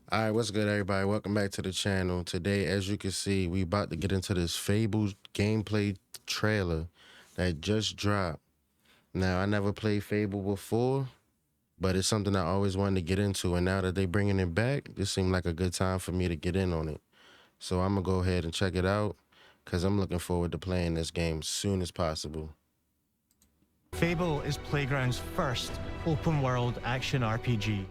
All right, what's good, everybody? Welcome back to the channel. Today, as you can see, we about to get into this Fable gameplay trailer that just dropped. Now, I never played Fable before, but it's something I always wanted to get into, and now that they bringing it back, this seemed like a good time for me to get in on it. So I'm gonna go ahead and check it out, because I'm looking forward to playing this game as soon as possible. Fable is Playground's first open-world action RPG,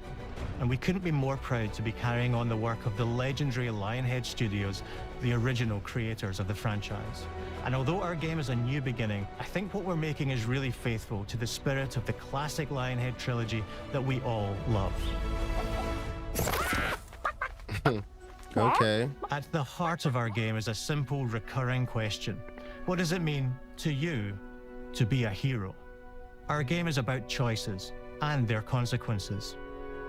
and we couldn't be more proud to be carrying on the work of the legendary Lionhead Studios, the original creators of the franchise. And although our game is a new beginning, I think what we're making is really faithful to the spirit of the classic Lionhead trilogy that we all love. Okay. At the heart of our game is a simple, recurring question. What does it mean to you to be a hero? Our game is about choices and their consequences.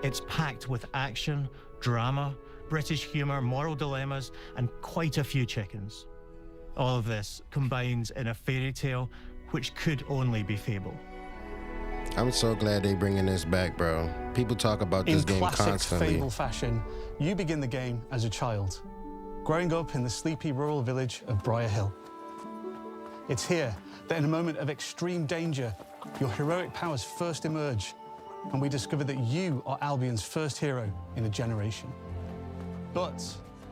It's packed with action, drama, British humour, moral dilemmas, and quite a few chickens. All of this combines in a fairy tale which could only be Fable. I'm so glad they bringing this back, bro. People talk about this game classic constantly. Fable fashion, you begin the game as a child, growing up in the sleepy rural village of Briar Hill. It's here that in a moment of extreme danger, your heroic powers first emerge, and we discover that you are Albion's first hero in a generation. But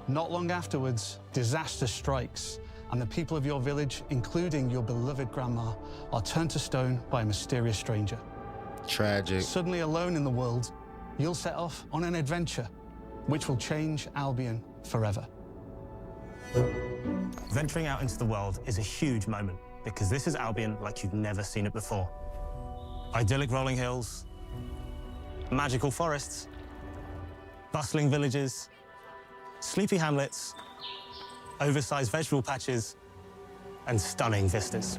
not long afterwards, disaster strikes, and the people of your village, including your beloved grandma, are turned to stone by a mysterious stranger. Tragic. Suddenly alone in the world, you'll set off on an adventure which will change Albion forever. Venturing out into the world is a huge moment because this is Albion like you've never seen it before. Idyllic rolling hills, magical forests, bustling villages, sleepy hamlets, oversized vegetable patches, and stunning vistas.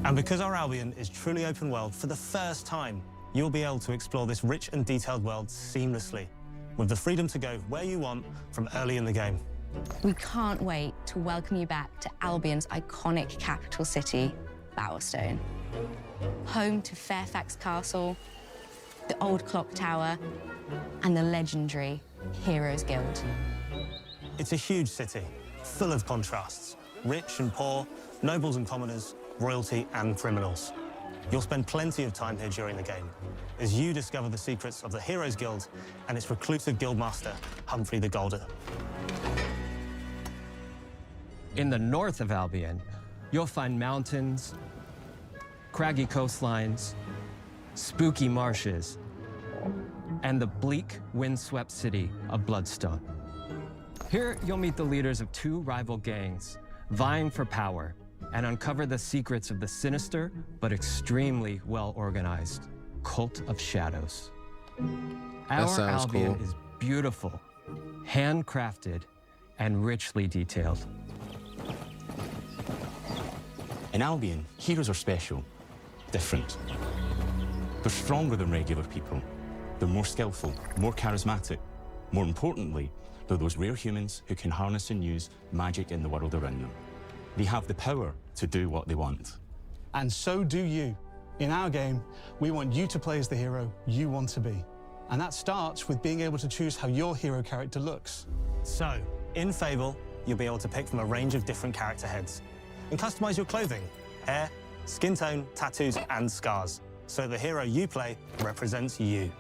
And because our Albion is truly open world, for the first time, you'll be able to explore this rich and detailed world seamlessly, with the freedom to go where you want from early in the game. We can't wait to welcome you back to Albion's iconic capital city, Bowerstone. Home to Fairfax Castle, the old clock tower, and the legendary Heroes Guild. It's a huge city, full of contrasts. Rich and poor, nobles and commoners, royalty and criminals. You'll spend plenty of time here during the game as you discover the secrets of the Heroes Guild and its reclusive guildmaster, Humphrey the Golder. In the north of Albion, you'll find mountains, craggy coastlines, spooky marshes, and the bleak, windswept city of Bloodstone. Here, you'll meet the leaders of two rival gangs, vying for power, and uncover the secrets of the sinister but extremely well-organized Cult of Shadows. Our sounds Albion cool. is beautiful, handcrafted, and richly detailed. In Albion, heroes are special, different. They're stronger than regular people. They're more skillful, more charismatic. More importantly, they're those rare humans who can harness and use magic in the world around them. They have the power to do what they want. And so do you. In our game, we want you to play as the hero you want to be. And that starts with being able to choose how your hero character looks. So, in Fable, you'll be able to pick from a range of different character heads and customize your clothing, hair, skin tone, tattoos, and scars, so the hero you play represents you.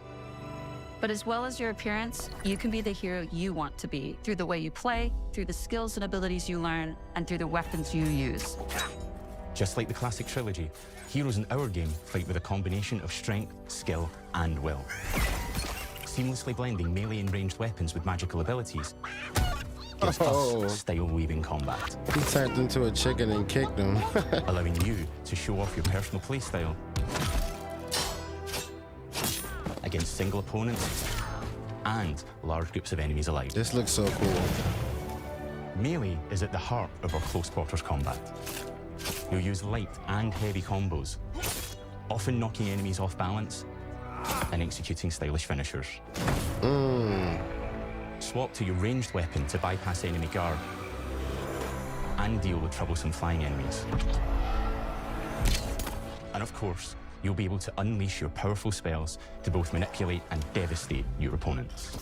But as well as your appearance, you can be the hero you want to be through the way you play, through the skills and abilities you learn, and through the weapons you use. Just like the classic trilogy, heroes in our game fight with a combination of strength, skill, and will. Seamlessly blending melee and ranged weapons with magical abilities gives us style-weaving combat. He turned into a chicken and kicked him. Allowing you to show off your personal playstyle against single opponents and large groups of enemies alike. This looks so cool. Melee is at the heart of our close quarters combat. You'll use light and heavy combos, often knocking enemies off balance and executing stylish finishers. Swap to your ranged weapon to bypass enemy guard and deal with troublesome flying enemies. And of course, you'll be able to unleash your powerful spells to both manipulate and devastate your opponents.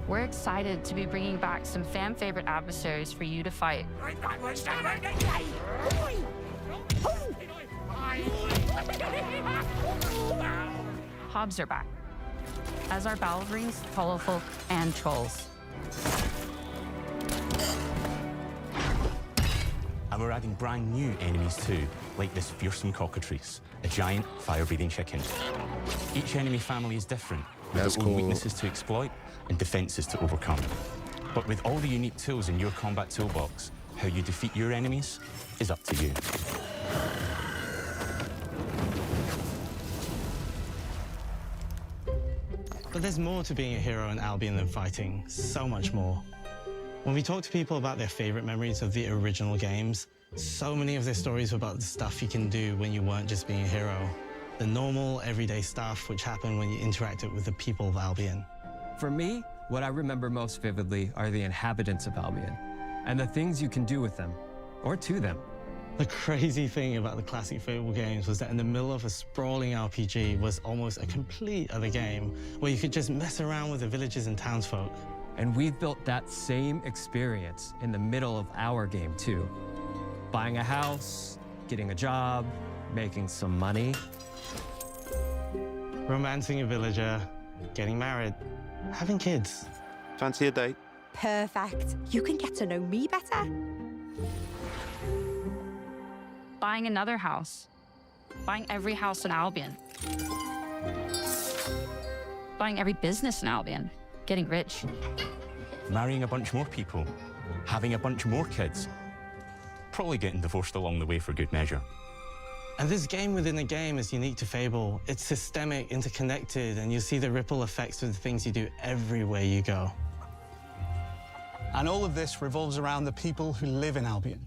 We're excited to be bringing back some fan-favorite adversaries for you to fight. Hobbs are back, as are Balverines, Hollowfolk, and Trolls. And we're adding brand new enemies too, like this fearsome cockatrice, a giant fire-breathing chicken. Each enemy family is different, with That's their own cool. weaknesses to exploit and defenses to overcome. But with all the unique tools in your combat toolbox, how you defeat your enemies is up to you. But there's more to being a hero in Albion than fighting, so much more. When we talk to people about their favorite memories of the original games, so many of their stories were about the stuff you can do when you weren't just being a hero. The normal, everyday stuff which happened when you interacted with the people of Albion. For me, what I remember most vividly are the inhabitants of Albion and the things you can do with them or to them. The crazy thing about the classic Fable games was that in the middle of a sprawling RPG was almost a complete other game where you could just mess around with the villages and townsfolk. And we've built that same experience in the middle of our game too. Buying a house, getting a job, making some money. Romancing a villager, getting married, having kids. Fancy a date? Perfect. You can get to know me better. Buying another house. Buying every house in Albion. Buying every business in Albion. Getting rich. Marrying a bunch more people, having a bunch more kids, probably getting divorced along the way for good measure. And this game within a game is unique to Fable. It's systemic, interconnected, and you see the ripple effects of the things you do everywhere you go. And all of this revolves around the people who live in Albion,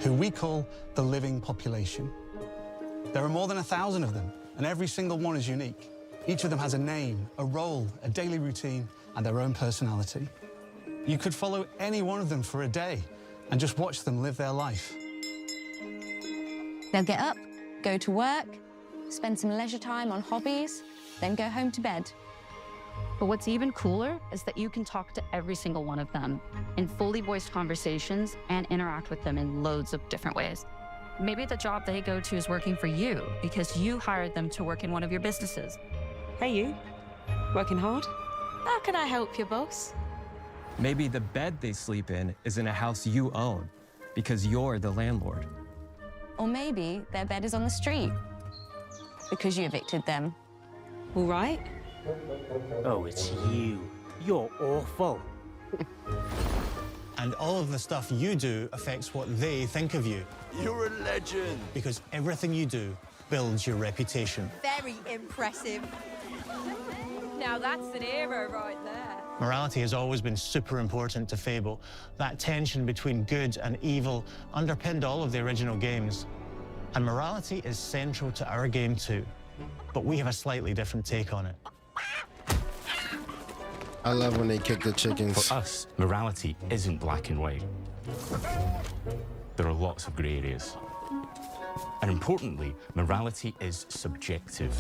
who we call the living population. There are more than 1,000 of them, and every single one is unique. Each of them has a name, a role, a daily routine, and their own personality. You could follow any one of them for a day and just watch them live their life. They'll get up, go to work, spend some leisure time on hobbies, then go home to bed. But what's even cooler is that you can talk to every single one of them in fully voiced conversations and interact with them in loads of different ways. Maybe the job they go to is working for you because you hired them to work in one of your businesses. Hey, you. Working hard? How can I help you, boss? Maybe the bed they sleep in is in a house you own because you're the landlord. Or maybe their bed is on the street because you evicted them. All right. Oh, it's you. You're awful. And all of the stuff you do affects what they think of you. You're a legend. Because everything you do builds your reputation. Very impressive. Now that's an hero right there. Morality has always been super important to Fable. That tension between good and evil underpinned all of the original games. And morality is central to our game too. But we have a slightly different take on it. I love when they kick the chickens. For us, morality isn't black and white. There are lots of grey areas. And importantly, morality is subjective.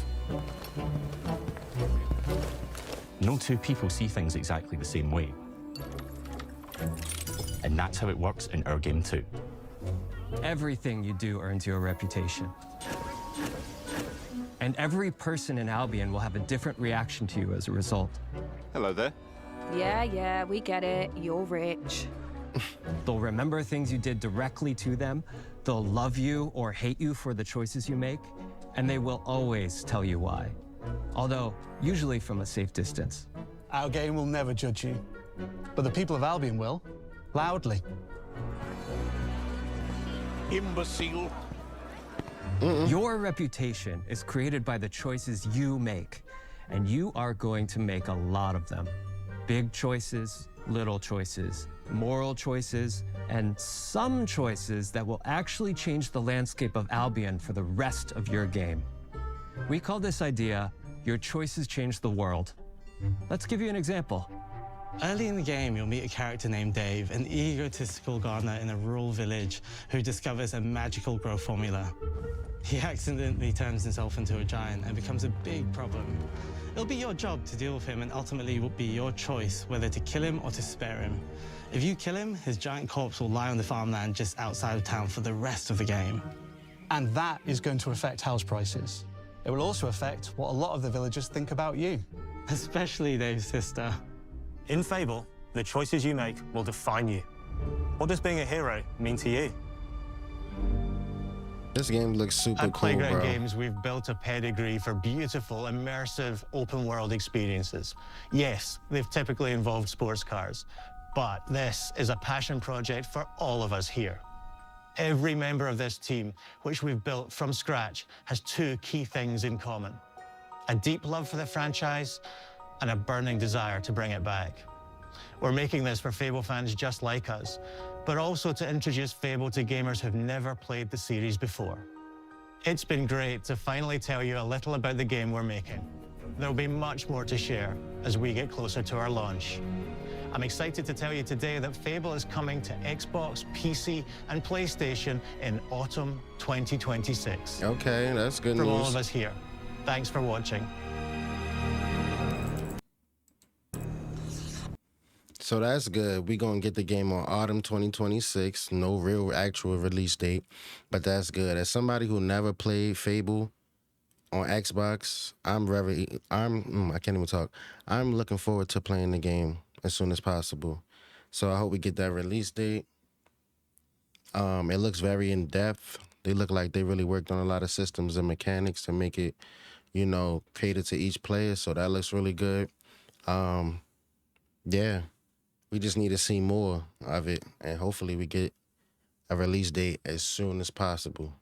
No two people see things exactly the same way. And that's how it works in our game too. Everything you do earns you a reputation. And every person in Albion will have a different reaction to you as a result. Hello there. Yeah, we get it. You're rich. They'll remember things you did directly to them, they'll love you or hate you for the choices you make, and they will always tell you why. Although, usually from a safe distance. Our game will never judge you, but the people of Albion will, loudly. Imbecile. Your reputation is created by the choices you make, and you are going to make a lot of them. Big choices, little choices, moral choices, and some choices that will actually change the landscape of Albion for the rest of your game. We call this idea, your choices change the world. Let's give you an example. Early in the game, you'll meet a character named Dave, an egotistical gardener in a rural village who discovers a magical growth formula. He accidentally turns himself into a giant and becomes a big problem. It'll be your job to deal with him, and ultimately it will be your choice whether to kill him or to spare him. If you kill him, his giant corpse will lie on the farmland just outside of town for the rest of the game. And that is going to affect house prices. It will also affect what a lot of the villagers think about you. Especially Dave's sister. In Fable, the choices you make will define you. What does being a hero mean to you? This game looks super At cool, Playground bro. Games, we've built a pedigree for beautiful, immersive, open-world experiences. Yes, they've typically involved sports cars, but this is a passion project for all of us here. Every member of this team, which we've built from scratch, has two key things in common: a deep love for the franchise and a burning desire to bring it back. We're making this for Fable fans just like us, but also to introduce Fable to gamers who've never played the series before. It's been great to finally tell you a little about the game we're making. There'll be much more to share as we get closer to our launch. I'm excited to tell you today that Fable is coming to Xbox, PC, and PlayStation in autumn 2026. Okay, that's good From news. all of us here, thanks for watching. So that's good. We're going to get the game on autumn 2026. No real actual release date, but that's good. As somebody who never played Fable on Xbox, I can't even talk. I'm looking forward to playing the game as soon as possible. So I hope we get that release date. It looks very in-depth. They look like they really worked on a lot of systems and mechanics to make it, catered to each player. So that looks really good. Yeah. We just need to see more of it, and hopefully we get a release date as soon as possible.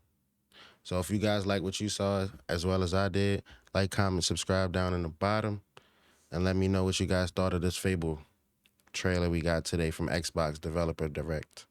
So if you guys like what you saw as well as I did, like, comment, subscribe down in the bottom, and let me know what you guys thought of this Fable trailer we got today from Xbox Developer Direct.